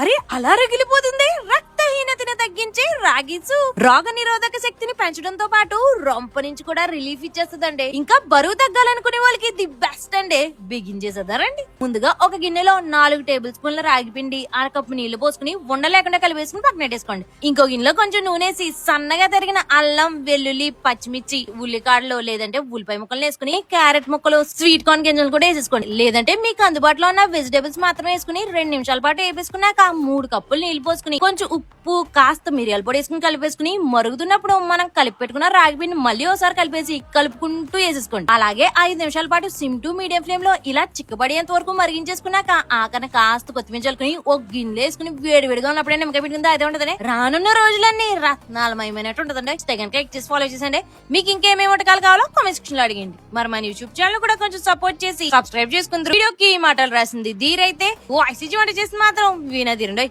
అరే అలా రగిలిపోతుంది. రక్తహీనతను తగ్గించే రాగిసు రోగ నిరోధక శక్తిని పెంచడంతో పాటు రొంప నుంచి కూడా రిలీఫ్ ఇచ్చేస్తుందండి. ఇంకా బరువు తగ్గాలనుకునే వాళ్ళకి ది బెస్ట్ అండి. బిగించేసేదారండి. ముందుగా ఒక గిన్నెలో 4 టేబుల్ స్పూన్ల రాగి పిండి, అరకప్పు నీళ్లు పోసుకుని ఉండ లేకుండా కలిపేసుకుని పక్కన పెట్టేసుకోండి. ఇంకో గిన్నెలో కొంచెం నూనెసి సన్నగా తరిగిన అల్లం, వెల్లుల్లి, పచ్చిమిర్చి, ఉల్లికాడలు లేదంటే ఉల్లిపాయ ముక్కలు వేసుకుని క్యారెట్ ముక్కలు, స్వీట్ కార్న్ గింజలు కూడా వేసేసుకోండి. లేదంటే మీకు అందుబాటులో ఉన్న వెజిటేబుల్స్ మాత్రమే వేసుకుని 2 నిమిషాల పాటు వేపేసుకున్నాక 3 కప్పులు నీళ్లు పోసుకుని కొంచెం ఉప్పు, కాస్త మిరియాల పొడి వేసుకుని కలిపేసుకుని మరుగుతున్నప్పుడు మనం కలిపి పెట్టుకున్న రాగి పిండి మళ్ళీ ఒకసారి కలిపేసి కలుపుకుంటూ వేసేసుకోండి. అలాగే 5 నిమిషాల పాటు సిమ్ టు మీడియం ఫ్లేమ్ లో ఇలా చిక్కబడేంత వరకు మరిగించేసుకున్నాక ఆకన కాస్త కొత్తిమీర చల్లుకుని ఒక గిన్నె వేసుకుని వేడివేడిగా ఉన్నప్పుడే నిమ్మకాయ పెట్టుకుంటే అదే ఉంటదండి. రానున్న రోజులన్నీ రత్నాలమయమైనట్టు ఉంటదండి. క్లిక్ చేసి ఫాలో చేసండి. మీకు ఇంకేమేమి వంటకాలు కావాలో కామెంట్ సెక్షన్ లో అడిగండి. మరి మన యూట్యూబ్ ఛానల్ కూడా కొంచెం సపోర్ట్ చేసి సబ్స్క్రైబ్ చేసుకుంటారు. వీడియోకి మాటలు రాసింది ధీరైతే, ఓ ఐసీజీ వంట చేసి మాత్రం వీణా తీరండి.